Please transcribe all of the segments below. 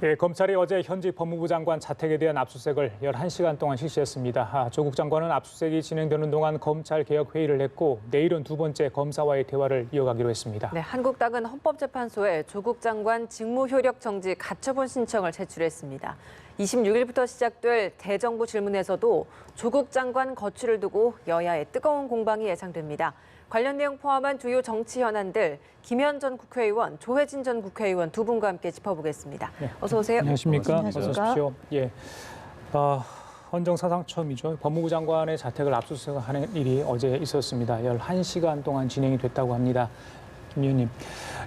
예, 검찰이 어제 현직 법무부 장관 자택에 대한 압수수색을 11시간 동안 실시했습니다. 조국 장관은 압수수색이 진행되는 동안 검찰개혁 회의를 했고 내일은 두 번째 검사와의 대화를 이어가기로 했습니다. 네, 한국당은 헌법재판소에 조국 장관 직무효력 정지 가처분 신청을 제출했습니다. 26일부터 시작될 대정부 질문에서도 조국 장관 거취를 두고 여야의 뜨거운 공방이 예상됩니다. 관련 내용 포함한 주요 정치 현안들 김현 전 국회의원, 조혜진 전 국회의원 두 분과 함께 짚어보겠습니다. 네. 어서 오세요. 안녕하십니까. 어서 오십시오. 예. 헌정사상 처음이죠. 법무부 장관의 자택을 압수수색하는 일이 어제 있었습니다. 11시간 동안 진행이 됐다고 합니다. 김 의원님,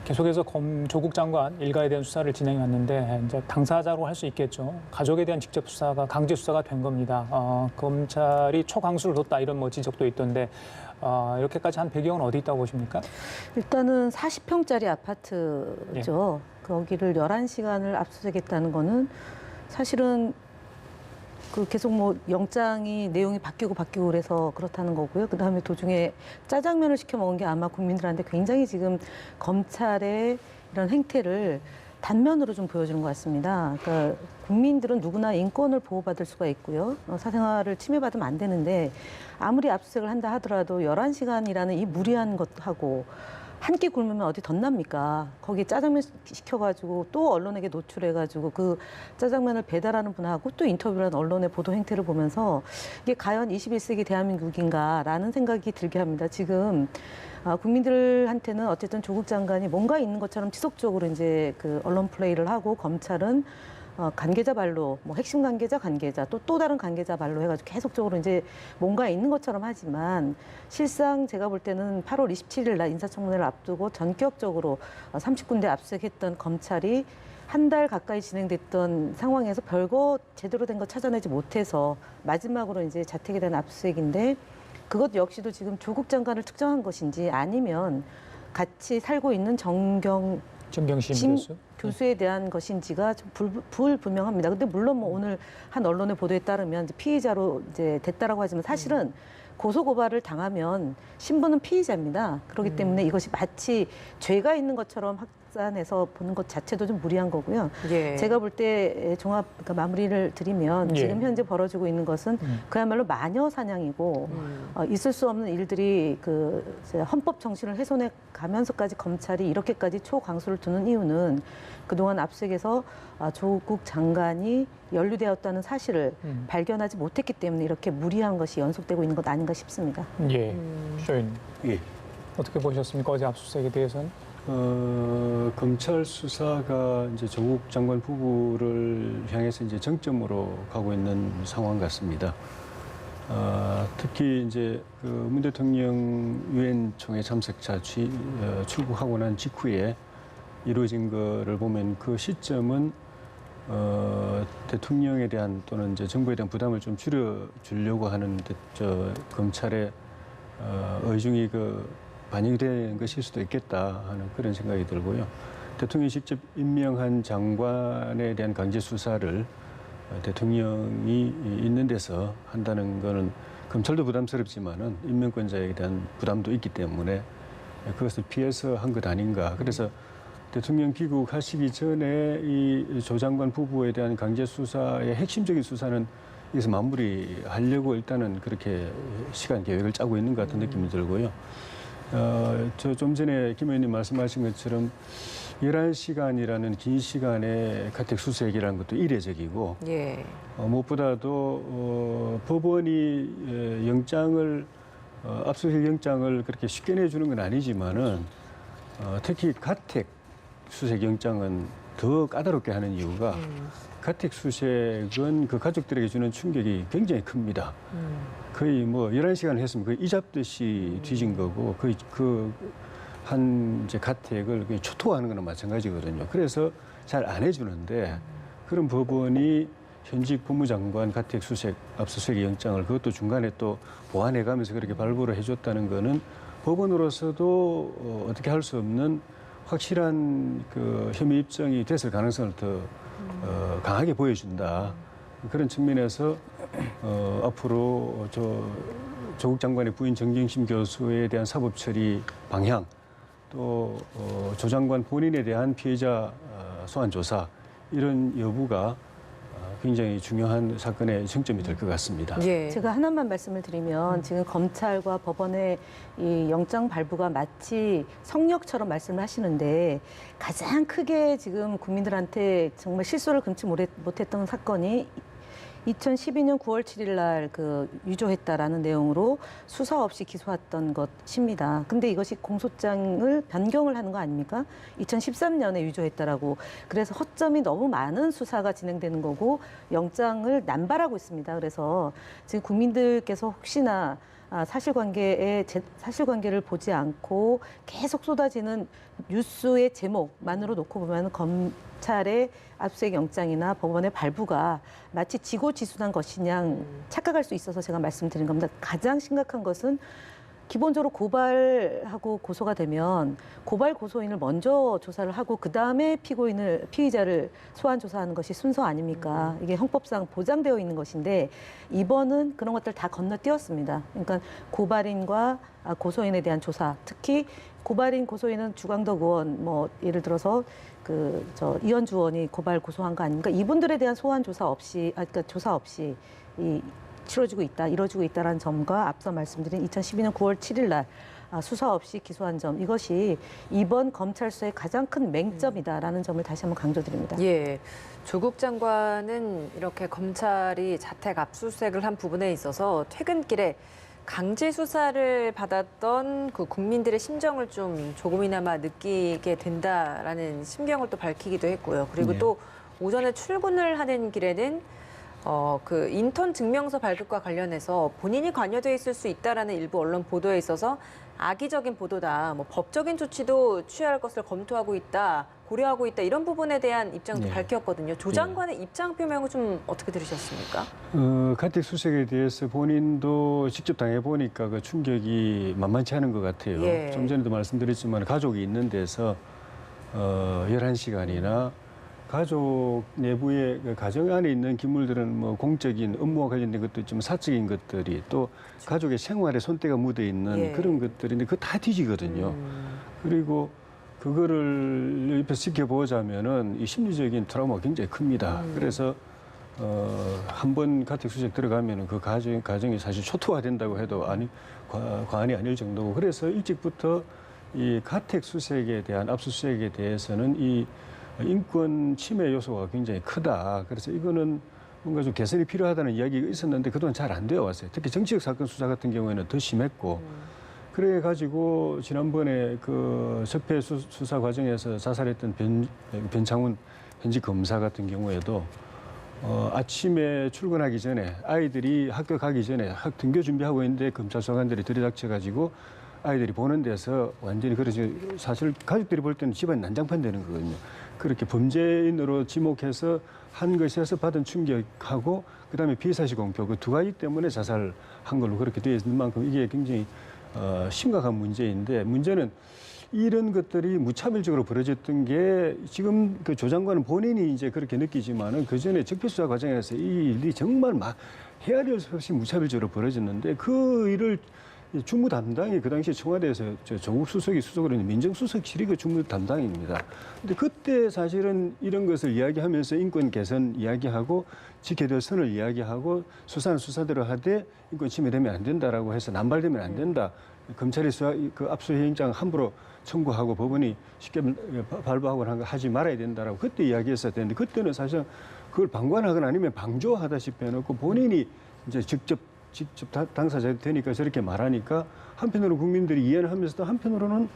계속해서 조국 장관 일가에 대한 수사를 진행해 왔는데 이제 당사자로 할 수 있겠죠. 가족에 대한 직접 수사가 강제 수사가 된 겁니다. 검찰이 초강수를 뒀다 이런 지적도 있던데 이렇게까지 한 배경은 어디 있다고 보십니까? 일단은 40평짜리 아파트죠. 예. 거기를 11시간을 압수수색했다는 거는 사실은 계속 영장이 내용이 바뀌고 그래서 그렇다는 거고요. 그다음에 도중에 짜장면을 시켜 먹은 게 아마 국민들한테 굉장히 지금 검찰의 이런 행태를 단면으로 좀 보여주는 것 같습니다. 그러니까 국민들은 누구나 인권을 보호받을 수가 있고요. 사생활을 침해받으면 안 되는데 아무리 압수수색을 한다 하더라도 11시간이라는 이 무리한 것하고 한 끼 굶으면 어디 덧납니까? 거기 짜장면 시켜가지고 또 언론에게 노출해가지고 그 짜장면을 배달하는 분하고 또 인터뷰를 한 언론의 보도 행태를 보면서 이게 과연 21세기 대한민국인가라는 생각이 들게 합니다. 지금 국민들한테는 어쨌든 조국 장관이 뭔가 있는 것처럼 지속적으로 이제 언론 플레이를 하고 검찰은 관계자 말로 핵심 관계자 또 다른 관계자 말로 해가지고 계속적으로 이제 뭔가 있는 것처럼 하지만 실상 제가 볼 때는 8월 27일 날 인사청문회를 앞두고 전격적으로 30군데 압수수색했던 검찰이 한 달 가까이 진행됐던 상황에서 별거 제대로 된 거 찾아내지 못해서 마지막으로 이제 자택에 대한 압수수색인데 그것 역시도 지금 조국 장관을 특정한 것인지 아니면 같이 살고 있는 정경심 교수에 대한 것인지가 좀 불분명합니다. 근데 물론 오늘 한 언론의 보도에 따르면 이제 피의자로 이제 됐다라고 하지만 사실은 고소고발을 당하면 신부는 피의자입니다. 그렇기 때문에 이것이 마치 죄가 있는 것처럼 확산해서 보는 것 자체도 좀 무리한 거고요. 예. 제가 볼 때 마무리를 드리면 지금 현재 벌어지고 있는 것은 그야말로 마녀 사냥이고 있을 수 없는 일들이 헌법 정신을 훼손해 가면서까지 검찰이 이렇게까지 초강수를 두는 이유는 그동안 압수수색에서 조국 장관이 연루되었다는 사실을 발견하지 못했기 때문에 이렇게 무리한 것이 연속되고 있는 것 아닌가 싶습니다. 예, 주의원. 예. 어떻게 보셨습니까? 어제 압수수색에 대해서는? 검찰 수사가 이제 조국 장관 부부를 향해서 이제 정점으로 가고 있는 상황 같습니다. 특히 이제 문 대통령 유엔 총회 참석차 출국하고 난 직후에 이루어진 거를 보면 그 시점은 대통령에 대한 또는 이제 정부에 대한 부담을 좀 줄여주려고 하는 검찰의 의중이 반영된 것일 수도 있겠다 하는 그런 생각이 들고요. 대통령이 직접 임명한 장관에 대한 강제 수사를 대통령이 있는 데서 한다는 거는 검찰도 부담스럽지만은 임명권자에 대한 부담도 있기 때문에 그것을 피해서 한 것 아닌가. 그래서 대통령 귀국하시기 전에 이 조 장관 부부에 대한 강제 수사의 핵심적인 수사는 여기서 마무리하려고 일단은 그렇게 시간 계획을 짜고 있는 것 같은 느낌이 들고요. 좀 전에 김 의원님 말씀하신 것처럼 11시간이라는 긴 시간의 가택 수색이라는 것도 이례적이고 예. 무엇보다도 법원이 압수수색 영장을 그렇게 쉽게 내주는 건 아니지만은 특히 가택 수색 영장은 더 까다롭게 하는 이유가 가택 수색은 그 가족들에게 주는 충격이 굉장히 큽니다. 거의 11시간을 했으면 거의 이잡듯이 뒤진 거고 거의 한 가택을 초토화하는 거나 마찬가지거든요. 그래서 잘 안 해주는데 그런 법원이 현직 법무장관 가택 수색, 압수수색 영장을 그것도 중간에 또 보완해가면서 그렇게 발부를 해줬다는 거는 법원으로서도 어떻게 할 수 없는 확실한 혐의 입증이 됐을 가능성을 더 강하게 보여준다. 그런 측면에서 앞으로 조국 장관의 부인 정경심 교수에 대한 사법 처리 방향 또 조 장관 본인에 대한 피해자 소환 조사 이런 여부가 굉장히 중요한 사건의 쟁점이 될 것 같습니다. 예. 제가 하나만 말씀을 드리면 지금 검찰과 법원의 이 영장 발부가 마치 성역처럼 말씀을 하시는데 가장 크게 지금 국민들한테 정말 실소를 금치 못했던 사건이 2012년 9월 7일 날 그 위조했다라는 내용으로 수사 없이 기소했던 것입니다. 근데 이것이 공소장을 변경을 하는 거 아닙니까? 2013년에 위조했다라고. 그래서 허점이 너무 많은 수사가 진행되는 거고 영장을 남발하고 있습니다. 그래서 지금 국민들께서 혹시나 사실관계를 보지 않고 계속 쏟아지는 뉴스의 제목만으로 놓고 보면 검찰의 압수수색 영장이나 법원의 발부가 마치 지고지순한 것이냐 착각할 수 있어서 제가 말씀드린 겁니다. 가장 심각한 것은 기본적으로 고발하고 고소가 되면 고발 고소인을 먼저 조사를 하고 그다음에 피의자를 소환 조사하는 것이 순서 아닙니까? 이게 형법상 보장되어 있는 것인데 이번은 그런 것들 다 건너뛰었습니다. 그러니까 고발인과 고소인에 대한 조사, 특히 고발인 고소인은 주광덕 의원 뭐 예를 들어서 이현주 의원이 고발 고소한 거 아닙니까? 이분들에 대한 소환 조사 없이 그러니까 조사 없이 이루어지고 있다라는 점과 앞서 말씀드린 2012년 9월 7일 날 수사 없이 기소한 점, 이것이 이번 검찰 수사의 가장 큰 맹점이다라는 점을 다시 한번 강조드립니다. 예. 조국 장관은 이렇게 검찰이 자택 압수수색을 한 부분에 있어서 퇴근길에 강제 수사를 받았던 그 국민들의 심정을 좀 조금이나마 느끼게 된다라는 심경을 또 밝히기도 했고요. 그리고 네. 또 오전에 출근을 하는 길에는 그 인턴 증명서 발급과 관련해서 본인이 관여돼 있을 수 있다라는 일부 언론 보도에 있어서 악의적인 보도다, 뭐 법적인 조치도 취할 것을 검토하고 있다, 고려하고 있다 이런 부분에 대한 입장도 네. 밝혔거든요. 조 장관의 입장 표명을 좀 어떻게 들으셨습니까? 가택 수색에 대해서 본인도 직접 당해보니까 그 충격이 만만치 않은 것 같아요. 예. 좀 전에도 말씀드렸지만 가족이 있는 데서 11시간이나 가족 내부의 그 가정 안에 있는 기물들은 뭐 공적인 업무와 관련된 것도 있지만 사적인 것들이 또 가족의 생활에 손때가 묻어 있는 예. 그런 것들인데 그거 다 뒤지거든요. 그리고 그거를 옆에서 지켜보자면은 이 심리적인 트라우마가 굉장히 큽니다. 그래서 한 번 가택 수색 들어가면은 그 가정이 사실 초토화된다고 해도 과언이 아닐 정도고, 그래서 일찍부터 이 가택 수색에 대한 압수수색에 대해서는 이 인권 침해 요소가 굉장히 크다. 그래서 이거는 뭔가 좀 개선이 필요하다는 이야기가 있었는데 그동안 잘 안 되어 왔어요. 특히 정치적 사건 수사 같은 경우에는 더 심했고, 그래가지고 지난번에 그 적폐 수사 과정에서 자살했던 변창훈 현직 검사 같은 경우에도 아침에 출근하기 전에 아이들이 학교 가기 전에 등교 준비하고 있는데 검찰 수사관들이 들이닥쳐가지고 아이들이 보는 데서 완전히 그래서 사실 가족들이 볼 때는 집안이 난장판 되는 거거든요. 그렇게 범죄인으로 지목해서 한 것에서 받은 충격하고 그다음에 피의사실 공표 그 두 가지 때문에 자살한 걸로 그렇게 되어 있는 만큼 이게 굉장히 심각한 문제인데, 문제는 이런 것들이 무차별적으로 벌어졌던 게 지금 그 조 장관은 본인이 이제 그렇게 느끼지만은 그 전에 적폐수사 과정에서 이 일이 정말 헤아릴 수 없이 무차별적으로 벌어졌는데 그 일을 주무 담당이 그 당시에 청와대에서 조국 수석이 수석으로 있는 민정수석실이 그 주무 담당입니다. 근데 그때 사실은 이런 것을 이야기하면서 인권 개선 이야기하고 지켜야 될 선을 이야기하고 수사는 수사대로 하되 인권 침해되면 안 된다라고 해서 남발되면 안 된다. 검찰이 그 압수수색영장 함부로 청구하고 법원이 쉽게 발부하거나 하지 말아야 된다라고 그때 이야기했어야 되는데, 그때는 사실 그걸 방관하거나 아니면 방조하다시피 해놓고 본인이 이제 직접 당사자가 되니까 저렇게 말하니까 한편으로는 국민들이 이해를 하면서도 한편으로는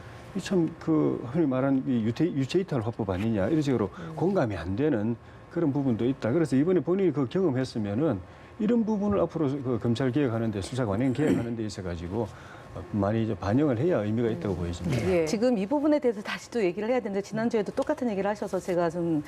참 그 흔히 말하는 유체이탈 화법 아니냐 이런 식으로 공감이 안 되는 그런 부분도 있다. 그래서 이번에 본인이 그 경험했으면은 이런 부분을 앞으로 그 검찰 개혁하는데 수사 관행 개혁하는 데 있어가지고 많이 이제 반영을 해야 의미가 있다고 보여집니다. 예. 지금 이 부분에 대해서 다시 또 얘기를 해야 되는데 지난주에도 똑같은 얘기를 하셔서 제가 좀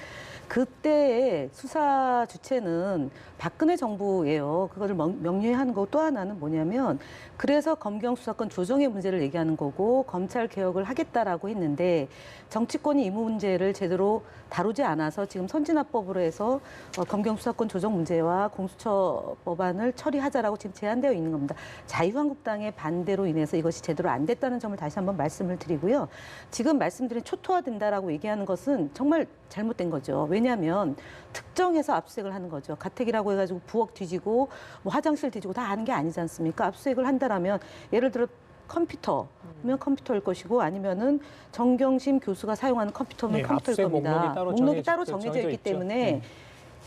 그때의 수사 주체는 박근혜 정부예요. 그거를 명료히 하는 거 또 하나는 뭐냐면 그래서 검경 수사권 조정의 문제를 얘기하는 거고 검찰 개혁을 하겠다라고 했는데 정치권이 이 문제를 제대로 다루지 않아서 지금 선진화법으로 해서 검경 수사권 조정 문제와 공수처 법안을 처리하자라고 지금 제안되어 있는 겁니다. 자유한국당의 반대로 인해서 이것이 제대로 안 됐다는 점을 다시 한번 말씀을 드리고요. 지금 말씀드린 초토화된다라고 얘기하는 것은 정말 잘못된 거죠. 왜냐하면 특정해서 압수수색을 하는 거죠. 가택이라고 해가지고 부엌 뒤지고 뭐 화장실 뒤지고 다 아는 게 아니지 않습니까? 압수수색을 한다라면 예를 들어 컴퓨터면 컴퓨터일 것이고 아니면은 정경심 교수가 사용하는 컴퓨터면 예, 컴퓨터일 압수수색 겁니다. 목록이 따로 정해져 있기 있죠. 때문에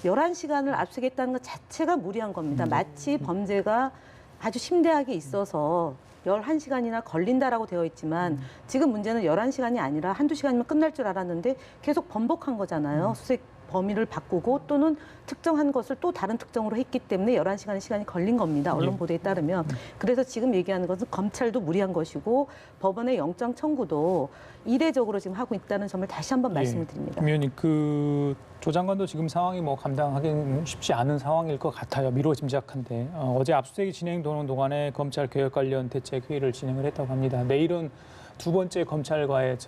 11시간을 압수수색했다는 것 자체가 무리한 겁니다. 마치 범죄가 아주 심대하게 있어서 11시간이나 걸린다라고 되어 있지만 지금 문제는 11시간이 아니라 한두 시간이면 끝날 줄 알았는데 계속 번복한 거잖아요. 수색 범위를 바꾸고 또는 특정한 것을 또 다른 특정으로 했기 때문에 11시간의 시간이 걸린 겁니다. 언론 보도에 따르면. 그래서 지금 얘기하는 것은 검찰도 무리한 것이고 법원의 영장 청구도 이례적으로 지금 하고 있다는 점을 다시 한번 말씀을 드립니다. 김 의원님, 조 장관도 지금 상황이 뭐 감당하기는 쉽지 않은 상황일 것 같아요. 미루어짐작한데 어제 압수수색이 진행되는 동안에 검찰 개혁 관련 대책 회의를 진행을 했다고 합니다. 내일은 두 번째 검찰과의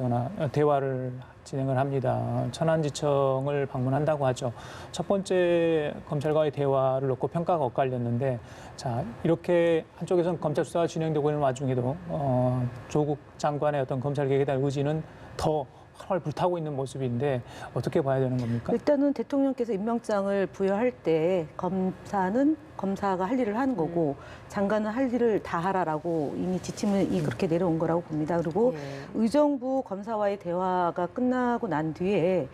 대화를 진행을 합니다. 천안지청을 방문한다고 하죠. 첫 번째 검찰과의 대화를 놓고 평가가 엇갈렸는데, 자 이렇게 한쪽에서는 검찰 수사가 진행되고 있는 와중에도 조국 장관의 어떤 검찰 개혁에 대한 의지는 더 활활 불타고 있는 모습인데 어떻게 봐야 되는 겁니까? 일단은 대통령께서 임명장을 부여할 때 검사는 검사가 할 일을 하는 거고 장관은 할 일을 다 하라라고 이미 지침이 그렇게 내려온 거라고 봅니다. 그리고 의정부 검사와의 대화가 끝나고 난 뒤에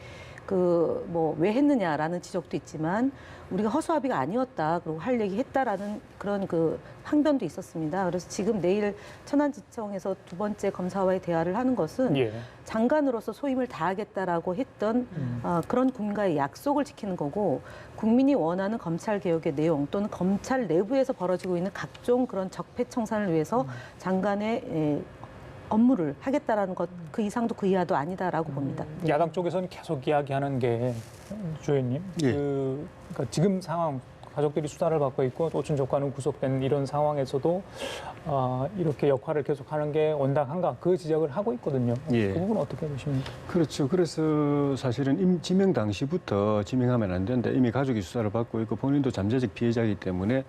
왜 했느냐라는 지적도 있지만 우리가 허수아비가 아니었다. 그리고 할 얘기 했다라는 그런 항변도 있었습니다. 그래서 지금 내일 천안지청에서 두 번째 검사와의 대화를 하는 것은 장관으로서 소임을 다하겠다라고 했던 그런 국민과의 약속을 지키는 거고 국민이 원하는 검찰 개혁의 내용 또는 검찰 내부에서 벌어지고 있는 각종 그런 적폐청산을 위해서 장관의 업무를 하겠다라는 것, 그 이상도 그 이하도 아니다라고 봅니다. 야당 쪽에서는 계속 이야기하는 게, 조 의원님, 그러니까 지금 상황, 가족들이 수사를 받고 있고 오춘 족관은 구속된 이런 상황에서도 이렇게 역할을 계속하는 게 온당한가, 그 지적을 하고 있거든요. 그 부분은 어떻게 보십니까? 그렇죠. 그래서 사실은 지명 당시부터 지명하면 안 되는데 이미 가족이 수사를 받고 있고 본인도 잠재적 피해자이기 때문에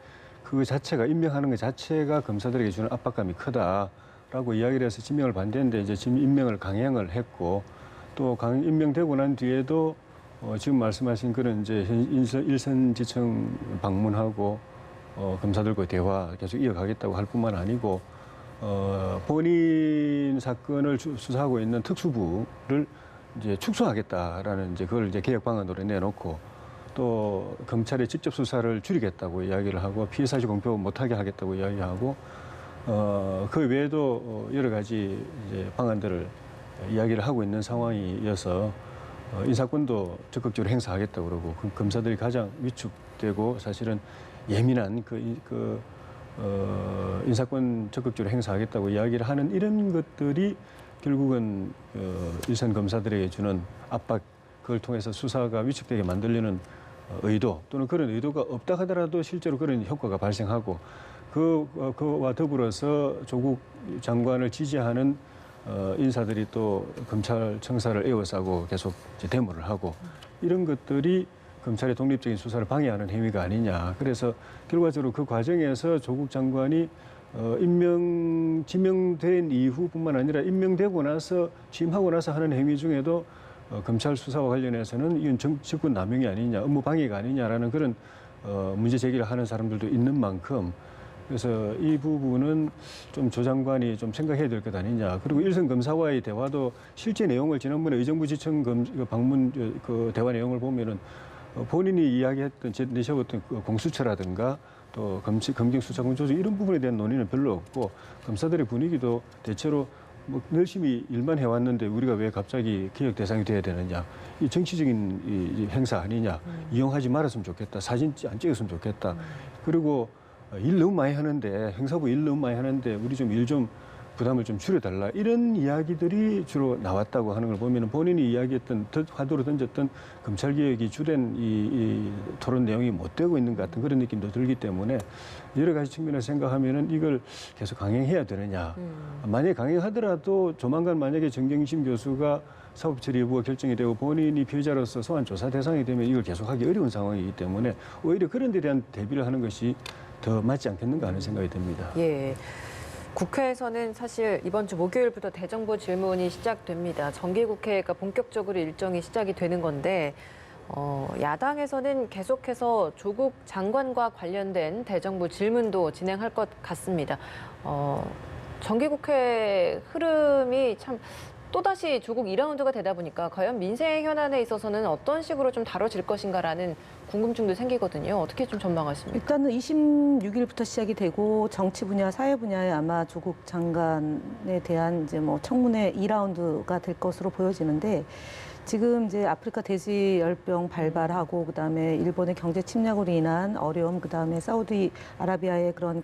그 자체가 임명하는 것 자체가 검사들에게 주는 압박감이 크다. 라고 이야기를 해서 지명을 반대했는데 이제 지금 임명을 강행을 했고 또 임명되고 난 뒤에도 지금 말씀하신 그런 이제 일선지청 방문하고 검사들과의 대화 계속 이어가겠다고 할 뿐만 아니고 본인 사건을 수사하고 있는 특수부를 이제 축소하겠다라는 이제 그걸 이제 개혁 방안으로 내놓고 또 검찰의 직접 수사를 줄이겠다고 이야기를 하고 피해 사실 공표 못하게 하겠다고 이야기하고. 그 외에도 여러 가지 이제 방안들을 이야기를 하고 있는 상황이어서 인사권도 적극적으로 행사하겠다고 그러고 검사들이 가장 위축되고 사실은 예민한 인사권 적극적으로 행사하겠다고 이야기를 하는 이런 것들이 결국은 일선 검사들에게 주는 압박, 그걸 통해서 수사가 위축되게 만들려는 의도 또는 그런 의도가 없다 하더라도 실제로 그런 효과가 발생하고 그와 더불어서 조국 장관을 지지하는 인사들이 또 검찰 청사를 에워싸고 계속 이제 데모를 하고 이런 것들이 검찰의 독립적인 수사를 방해하는 행위가 아니냐. 그래서 결과적으로 그 과정에서 조국 장관이 지명된 이후뿐만 아니라 임명되고 나서 취임하고 나서 하는 행위 중에도 검찰 수사와 관련해서는 이건 직권 남용이 아니냐, 업무 방해가 아니냐라는 그런 문제 제기를 하는 사람들도 있는 만큼 그래서 이 부분은 좀 조 장관이 좀 생각해야 될 것 아니냐. 그리고 일선 검사와의 대화도 실제 내용을 지난번에 의정부지청 방문 대화 내용을 보면은 본인이 이야기했던 내세웠던 공수처라든가 또 검경 수사권 조정 이런 부분에 대한 논의는 별로 없고 검사들의 분위기도 대체로 뭐 열심히 일만 해왔는데 우리가 왜 갑자기 개혁 대상이 돼야 되느냐. 이 정치적인 이 행사 아니냐. 이용하지 말았으면 좋겠다. 사진 안 찍었으면 좋겠다. 그리고 일 너무 많이 하는데 행사부 일 너무 많이 하는데 우리 좀 일 좀 부담을 좀 줄여달라 이런 이야기들이 주로 나왔다고 하는 걸 보면 본인이 이야기했던 화두로 던졌던 검찰개혁이 주된 이 토론 내용이 못 되고 있는 것 같은 그런 느낌도 들기 때문에 여러 가지 측면에서 생각하면은 이걸 계속 강행해야 되느냐. 만약에 강행하더라도 조만간 만약에 정경심 교수가 사법처리 여부가 결정이 되고 본인이 피해자로서 소환 조사 대상이 되면 이걸 계속하기 어려운 상황이기 때문에 오히려 그런 데 대한 대비를 하는 것이 더 맞지 않겠는가 하는 생각이 듭니다. 예. 국회에서는 사실 이번 주 목요일부터 대정부 질문이 시작됩니다. 정기국회가 본격적으로 일정이 시작이 되는 건데 야당에서는 계속해서 조국 장관과 관련된 대정부 질문도 진행할 것 같습니다. 정기국회 흐름이 참 또다시 조국 2라운드가 되다 보니까 과연 민생 현안에 있어서는 어떤 식으로 좀 다뤄질 것인가라는 궁금증도 생기거든요. 어떻게 좀 전망하십니까? 일단은 26일부터 시작이 되고 정치 분야, 사회 분야에 아마 조국 장관에 대한 이제 뭐 청문회 2라운드가 될 것으로 보여지는데 지금 이제 아프리카 돼지 열병 발발하고 그다음에 일본의 경제 침략으로 인한 어려움, 그다음에 사우디아라비아의 그런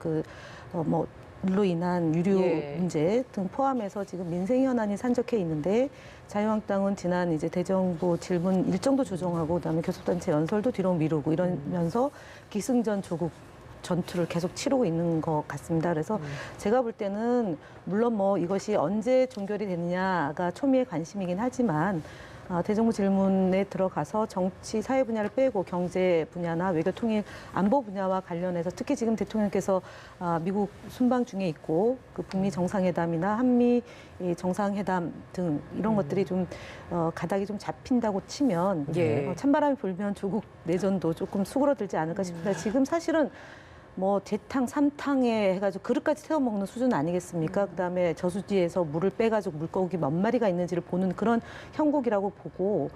물로 인한 유류 문제 등 포함해서 지금 민생 현안이 산적해 있는데 자유한국당은 지난 이제 대정부 질문 일정도 조정하고 그다음에 교섭단체 연설도 뒤로 미루고 이러면서 기승전 조국 전투를 계속 치르고 있는 것 같습니다. 그래서 제가 볼 때는 물론 뭐 이것이 언제 종결이 되느냐가 초미의 관심이긴 하지만 대정부 질문에 들어가서 정치, 사회 분야를 빼고 경제 분야나 외교 통일, 안보 분야와 관련해서 특히 지금 대통령께서 미국 순방 중에 있고 그 북미 정상회담이나 한미 정상회담 등 이런 것들이 좀 가닥이 좀 잡힌다고 치면 찬바람이 불면 조국 내전도 조금 수그러들지 않을까 싶습니다. 지금 사실은 뭐 재탕, 삼탕에 해가지고 그릇까지 태워 먹는 수준 아니겠습니까? 그다음에 저수지에서 물을 빼가지고 물고기 몇 마리가 있는지를 보는 그런 형국이라고 보고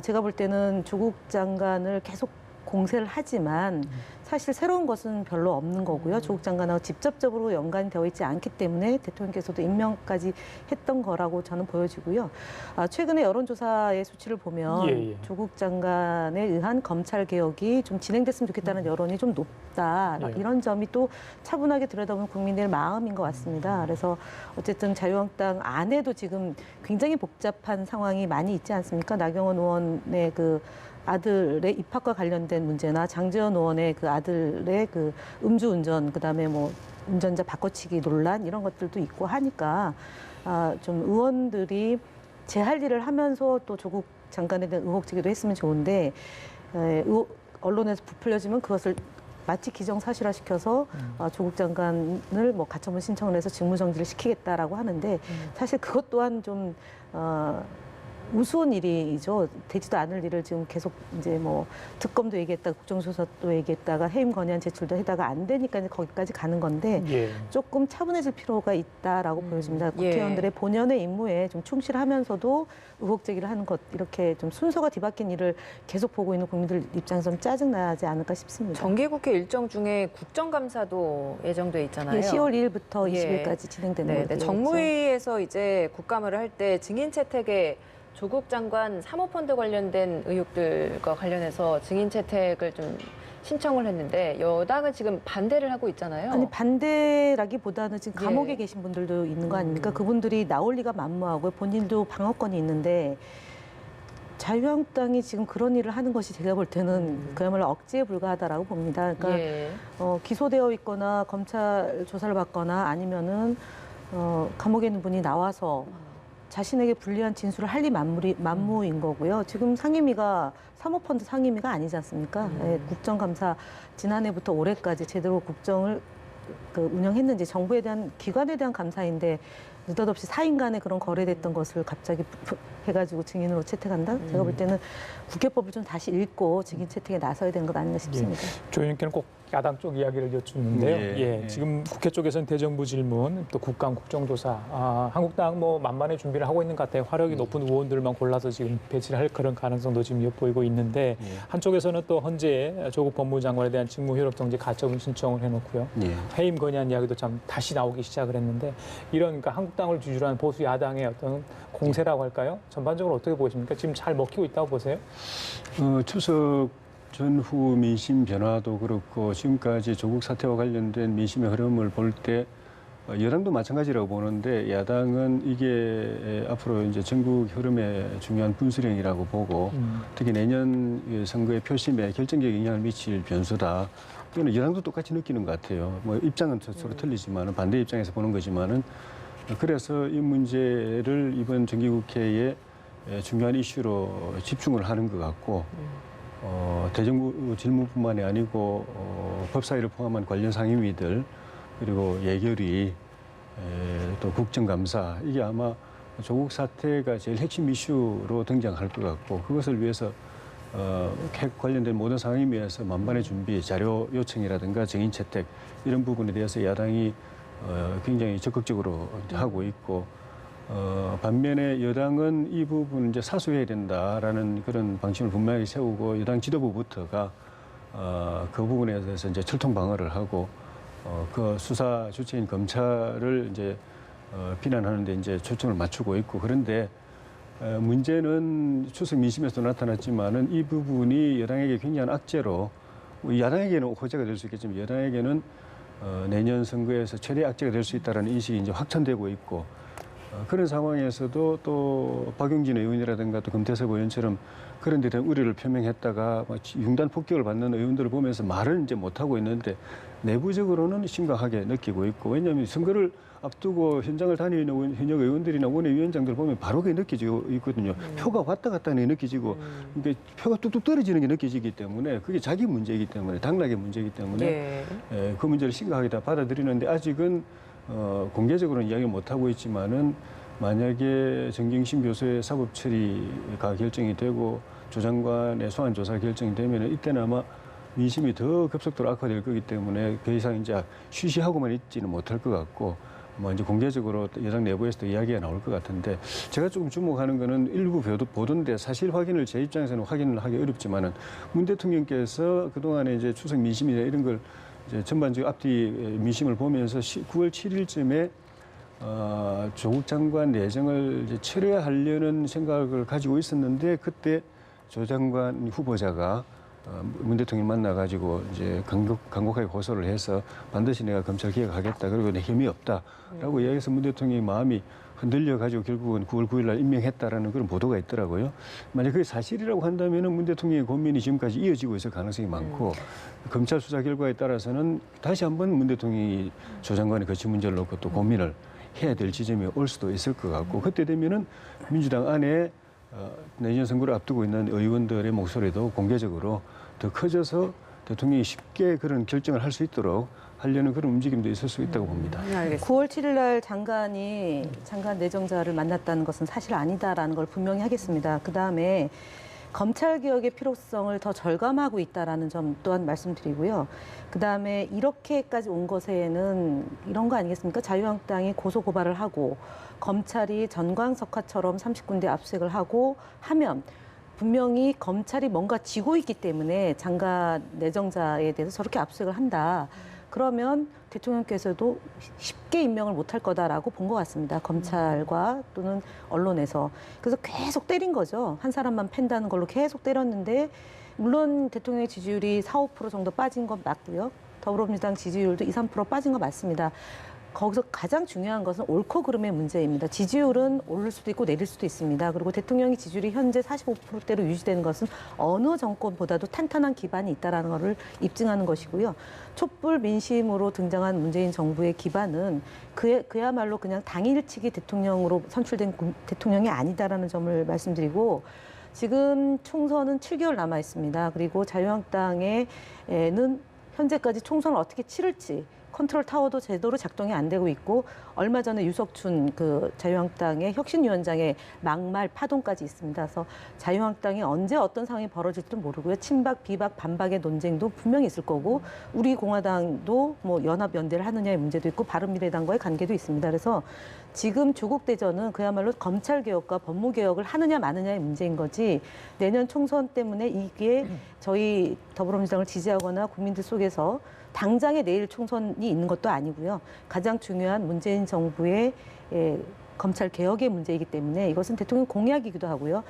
제가 볼 때는 조국 장관을 계속 공세를 하지만 사실 새로운 것은 별로 없는 거고요. 조국 장관하고 직접적으로 연관이 되어 있지 않기 때문에 대통령께서도 임명까지 했던 거라고 저는 보여지고요. 최근에 여론조사의 수치를 보면 조국 장관에 의한 검찰 개혁이 좀 진행됐으면 좋겠다는 여론이 좀 높다. 이런 점이 또 차분하게 들여다보는 국민들의 마음인 것 같습니다. 그래서 어쨌든 자유한국당 안에도 지금 굉장히 복잡한 상황이 많이 있지 않습니까? 나경원 의원의 그 아들의 입학과 관련된 문제나 장제원 의원의 그 아들의 그 음주운전, 그다음에 뭐 운전자 바꿔치기 논란 이런 것들도 있고 하니까 좀 의원들이 제 할 일을 하면서 또 조국 장관에 대한 의혹 제기도 했으면 좋은데 언론에서 부풀려지면 그것을 마치 기정사실화시켜서 조국 장관을 뭐 가처분 신청을 해서 직무정지를 시키겠다라고 하는데 사실 그것 또한 좀 우스운 일이죠. 되지도 않을 일을 지금 계속 이제 뭐 특검도 얘기했다, 국정조사도 얘기했다가 해임 건의안 제출도 해다가 안 되니까 이제 거기까지 가는 건데 조금 차분해질 필요가 있다라고 보여집니다. 국회의원들의 본연의 임무에 좀 충실하면서도 의혹 제기를 하는 것 이렇게 좀 순서가 뒤바뀐 일을 계속 보고 있는 국민들 입장에서 좀 짜증나지 않을까 싶습니다. 정기국회 일정 중에 국정감사도 예정돼 있잖아요. 10월 1일부터 20일까지 진행되는 거죠. 정무위에서 이제 국감을 할 때 증인 채택에 조국 장관 사모펀드 관련된 의혹들과 관련해서 증인 채택을 좀 신청을 했는데 여당은 지금 반대를 하고 있잖아요. 아니 반대라기보다는 지금 감옥에 계신 분들도 있는 거 아닙니까? 그분들이 나올 리가 만무하고요. 본인도 방어권이 있는데 자유한국당이 지금 그런 일을 하는 것이 제가 볼 때는 그야말로 억지에 불과하다라고 봅니다. 그러니까 기소되어 있거나 검찰 조사를 받거나 아니면은 감옥에 있는 분이 나와서 자신에게 불리한 진술을 할 리 만무인 거고요. 지금 상임위가 사모펀드 상임위가 아니지 않습니까? 국정감사 지난해부터 올해까지 제대로 국정을 운영했는지 정부에 대한 기관에 대한 감사인데 느닷없이 사인간에 그런 거래됐던 것을 갑자기 해가지고 증인으로 채택한다? 제가 볼 때는 국회법을 좀 다시 읽고 증인 채택에 나서야 되는 것 아닌가 싶습니다. 조 의원님께는 꼭 야당 쪽 이야기를 여쭙는데요. 지금 국회 쪽에서는 대정부 질문, 또 국감 국정조사, 한국당 뭐 만만의 준비를 하고 있는 것 같아요. 화력이 높은 의원들만 골라서 지금 배치를 할 그런 가능성도 지금 엿보이고 있는데 한쪽에서는 또 헌재 조국 법무장관에 대한 직무효력정지 가처분 신청을 해놓고요. 해임 건의안 이야기도 참 다시 나오기 시작을 했는데 이런 그러니까 한국당을 주주로 한 보수 야당의 어떤 공세라고 할까요? 전반적으로 어떻게 보십니까? 지금 잘 먹히고 있다고 보세요? 추석 전후 민심 변화도 그렇고 지금까지 조국 사태와 관련된 민심의 흐름을 볼 때 여당도 마찬가지라고 보는데 야당은 이게 앞으로 이제 전국 흐름의 중요한 분수령이라고 보고 특히 내년 선거의 표심에 결정적인 영향을 미칠 변수다. 이거는 여당도 똑같이 느끼는 것 같아요. 뭐 입장은 서로 틀리지만은 반대 입장에서 보는 거지만은 그래서 이 문제를 이번 정기국회에 중요한 이슈로 집중을 하는 것 같고 대정부 질문뿐만이 아니고 법사위를 포함한 관련 상임위들 그리고 예결위 또 국정감사 이게 아마 조국 사태가 제일 핵심 이슈로 등장할 것 같고 그것을 위해서 핵 관련된 모든 상황에 대해서 만반의 준비, 자료 요청이라든가 증인 채택 이런 부분에 대해서 야당이 굉장히 적극적으로 하고 있고 반면에 여당은 이 부분 이제 사수해야 된다라는 그런 방침을 분명히 세우고 여당 지도부부터가 그 부분에 대해서 이제 철통 방어를 하고 그 수사 주체인 검찰을 이제 비난하는데 이제 초점을 맞추고 있고 그런데 문제는 추석 민심에서 나타났지만은 이 부분이 여당에게 굉장한 악재로 야당에게는 호재가 될 수 있겠지만 여당에게는 내년 선거에서 최대 악재가 될 수 있다는 인식이 이제 확산되고 있고 그런 상황에서도 또 박용진 의원이라든가 또 금태섭 의원처럼 그런 데 대한 우려를 표명했다가 융단 폭격을 받는 의원들을 보면서 말은 이제 못하고 있는데 내부적으로는 심각하게 느끼고 있고 왜냐하면 선거를 앞두고 현장을 다니는 현역 의원들이나 원외위원장들 보면 바로 그게 느껴지고 있거든요. 표가 왔다 갔다 하는 게 느껴지고 그러니까 표가 뚝뚝 떨어지는 게 느껴지기 때문에 그게 자기 문제이기 때문에 당락의 문제이기 때문에 그 문제를 심각하게 다 받아들이는데 아직은 공개적으로는 이야기 못하고 있지만은 만약에 정경심 교수의 사법 처리가 결정이 되고 조 장관의 소환 조사 결정이 되면 이때는 아마 민심이 더 급속도로 악화될 거기 때문에 더 이상 이제 쉬쉬하고만 있지는 못할 것 같고 뭐 이제 공개적으로 여당 내부에서도 이야기가 나올 것 같은데 제가 조금 주목하는 거는 일부 보도인데 사실 확인을 제 입장에서는 확인을 하기 어렵지만은 문 대통령께서 그동안에 이제 추석 민심이나 이런 걸 이제 전반적 앞뒤 민심을 보면서 9월 7일쯤에 조국 장관 내정을 이제 철회하려는 생각을 가지고 있었는데 그때 조 장관 후보자가 문 대통령 만나가지고 이제 간곡하게 고소를 해서 반드시 내가 검찰 개혁하겠다. 그리고 내 힘이 없다라고 이야기해서 문 대통령의 마음이 흔들려가지고 결국은 9월 9일 날 임명했다라는 그런 보도가 있더라고요. 만약 그게 사실이라고 한다면은 문 대통령의 고민이 지금까지 이어지고 있을 가능성이 많고 검찰 수사 결과에 따라서는 다시 한번 문 대통령이 조 장관의 거취 문제를 놓고 또 고민을 해야 될 지점이 올 수도 있을 것 같고 그때 되면은 민주당 안에 내년 선거를 앞두고 있는 의원들의 목소리도 공개적으로 더 커져서 대통령이 쉽게 그런 결정을 할 수 있도록 하려는 그런 움직임도 있을 수 있다고 봅니다. 9월 7일 날 장관이 장관 내정자를 만났다는 것은 사실 아니다라는 걸 분명히 하겠습니다. 그다음에 검찰개혁의 필요성을 더 절감하고 있다라는 점 또한 말씀드리고요. 그다음에 이렇게까지 온 것에는 이런 거 아니겠습니까? 자유한국당이 고소고발을 하고 검찰이 전광석화처럼 30군데 압수수색을 하고 하면 분명히 검찰이 뭔가 쥐고 있기 때문에 장관 내정자에 대해서 저렇게 압수수색을 한다. 그러면 대통령께서도 쉽게 임명을 못할 거다라고 본 것 같습니다. 검찰과 또는 언론에서. 그래서 계속 때린 거죠. 한 사람만 팬다는 걸로 계속 때렸는데 물론 대통령의 지지율이 4, 5% 정도 빠진 건 맞고요. 더불어민주당 지지율도 2, 3% 빠진 거 맞습니다. 거기서 가장 중요한 것은 옳고 그름의 문제입니다. 지지율은 오를 수도 있고 내릴 수도 있습니다. 그리고 대통령의 지지율이 현재 45%대로 유지되는 것은 어느 정권보다도 탄탄한 기반이 있다는 것을 입증하는 것이고요. 촛불 민심으로 등장한 문재인 정부의 기반은 그야말로 그냥 당일치기 대통령으로 선출된 대통령이 아니다라는 점을 말씀드리고 지금 총선은 7개월 남아 있습니다. 그리고 자유한국당에는 현재까지 총선을 어떻게 치를지 컨트롤 타워도 제대로 작동이 안 되고 있고 얼마 전에 유석춘 그 자유한국당의 혁신위원장의 막말 파동까지 있습니다. 그래서 자유한국당이 언제 어떤 상황이 벌어질지도 모르고요. 친박, 비박, 반박의 논쟁도 분명히 있을 거고 우리 공화당도 뭐 연합 연대를 하느냐의 문제도 있고 바른미래당과의 관계도 있습니다. 그래서 지금 조국 대전은 그야말로 검찰 개혁과 법무 개혁을 하느냐 마느냐의 문제인 거지 내년 총선 때문에 이게 저희 더불어민주당을 지지하거나 국민들 속에서 당장에 내일 총선이 있는 것도 아니고요. 가장 중요한 문재인 정부의 검찰 개혁의 문제이기 때문에 이것은 대통령 공약이기도 하고요.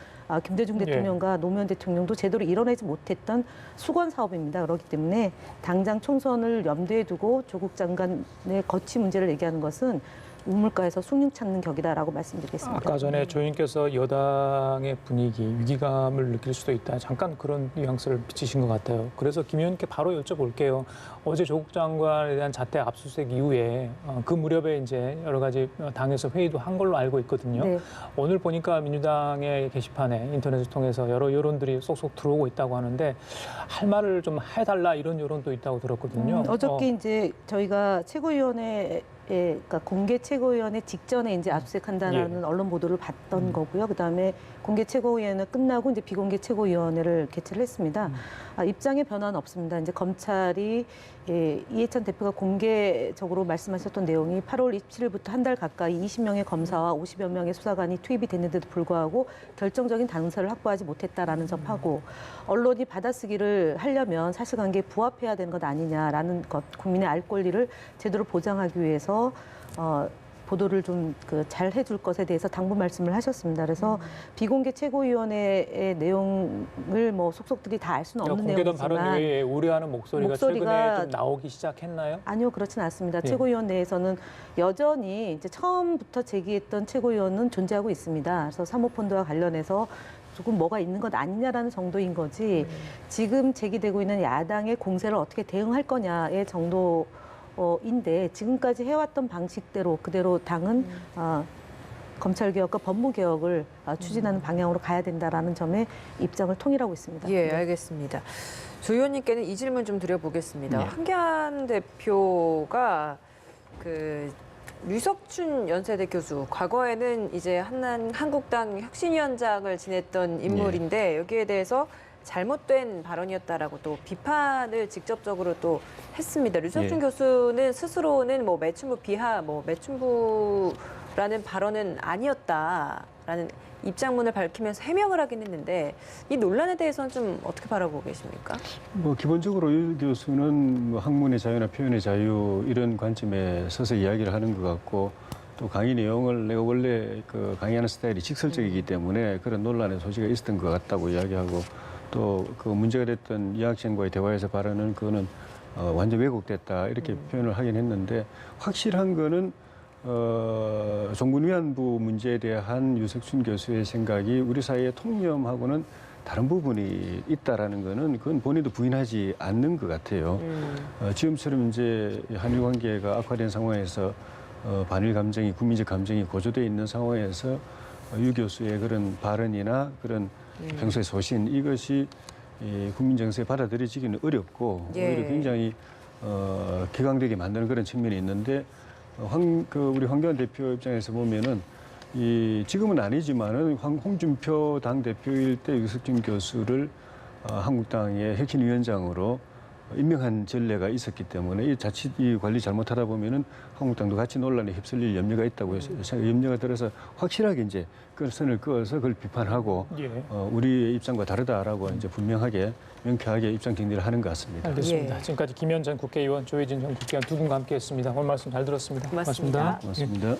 김대중 대통령과 노무현 대통령도 제대로 이뤄내지 못했던 수건 사업입니다. 그렇기 때문에 당장 총선을 염두에 두고 조국 장관의 거취 문제를 얘기하는 것은 우물가에서 숭늉 찾는 격이다라고 말씀드리겠습니다. 아까 전에 조 의원께서 여당의 분위기, 위기감을 느낄 수도 있다. 잠깐 그런 뉘앙스를 비치신 것 같아요. 그래서 김 의원께 바로 여쭤볼게요. 어제 조국 장관에 대한 자택 압수수색 이후에 그 무렵에 이제 여러 가지 당에서 회의도 한 걸로 알고 있거든요. 네. 오늘 보니까 민주당의 게시판에 인터넷을 통해서 여러 여론들이 쏙쏙 들어오고 있다고 하는데 할 말을 좀 해달라 이런 여론도 있다고 들었거든요. 어저께 이제 저희가 최고위원회 그러니까 공개 최고위원회 직전에 이제 압수수색한다라는 언론 보도를 봤던 거고요. 그다음에 공개 최고위원회 끝나고 이제 비공개 최고위원회를 개최를 했습니다. 입장의 변화는 없습니다. 이제 검찰이 이해찬 대표가 공개적으로 말씀하셨던 내용이 8월 27일부터 한 달 가까이 20명의 검사와 50여 명의 수사관이 투입이 됐는데도 불구하고 결정적인 단서를 확보하지 못했다라는 점하고 언론이 받아쓰기를 하려면 사실관계에 부합해야 되는 것 아니냐라는 것, 국민의 알 권리를 제대로 보장하기 위해서 보도를 좀 잘 해줄 것에 대해서 당부 말씀을 하셨습니다. 그래서 비공개 최고위원회의 내용을 뭐 속속들이 다 알 수는 없는 공개된 발언 내용이지만 외에 우려하는 목소리가 최근에 좀 나오기 시작했나요? 아니요, 그렇진 않습니다. 네. 최고위원 내에서는 여전히 이제 처음부터 제기했던 최고위원은 존재하고 있습니다. 그래서 사모펀드와 관련해서 조금 뭐가 있는 것 아니냐라는 정도인 거지 지금 제기되고 있는 야당의 공세를 어떻게 대응할 거냐의 정도인데 지금까지 해왔던 방식대로 그대로 당은 검찰개혁과 법무개혁을 추진하는 방향으로 가야 된다라는 점에 입장을 통일하고 있습니다. 예, 네. 알겠습니다. 조 의원님께는 이 질문 좀 드려보겠습니다. 네. 황교안 대표가 류석춘 연세대 교수, 과거에는 이제 한국당 혁신위원장을 지냈던 인물인데 여기에 대해서 잘못된 발언이었다라고 또 비판을 직접적으로 또 했습니다. 류석춘 교수는 스스로는 뭐 매춘부 비하, 뭐 매춘부라는 발언은 아니었다라는 입장문을 밝히면서 해명을 하긴 했는데 이 논란에 대해서는 좀 어떻게 바라보고 계십니까? 뭐 기본적으로 유 교수는 뭐 학문의 자유나 표현의 자유 이런 관점에 서서 이야기를 하는 것 같고 또 강의 내용을 내가 원래 강의하는 스타일이 직설적이기 때문에 그런 논란의 소지가 있었던 것 같다고 이야기하고 또 그 문제가 됐던 이 학생과의 대화에서 발언은 그거는 완전 왜곡됐다 이렇게 표현을 하긴 했는데 확실한 거는 종군 위안부 문제에 대한 유석춘 교수의 생각이 우리 사회의 통념하고는 다른 부분이 있다라는 거는 그건 본인도 부인하지 않는 것 같아요. 지금처럼 이제 한일 관계가 악화된 상황에서 반일 감정이 국민적 감정이 고조돼 있는 상황에서 유 교수의 그런 발언이나 그런 평소의 소신 이것이 국민 정서에 받아들여지기는 어렵고 오히려 굉장히 격앙되게 만드는 그런 측면이 있는데 우리 황교안 대표 입장에서 보면은 지금은 아니지만은 홍준표 당 대표일 때 유석춘 교수를 한국당의 혁신위원장으로 임명한 전례가 있었기 때문에 이 자칫 이 관리 잘못하다 보면은 한국당도 같이 논란에 휩쓸릴 염려가 있다고 염려가 들어서 확실하게 이제 그 선을 그어서 그걸 비판하고 우리의 입장과 다르다라고 이제 분명하게 명쾌하게 입장 정리를 하는 것 같습니다. 알겠습니다. 지금까지 김현 전 국회의원, 조혜진 전 국회의원 두 분과 함께했습니다. 오늘 말씀 잘 들었습니다. 고맙습니다. 고맙습니다.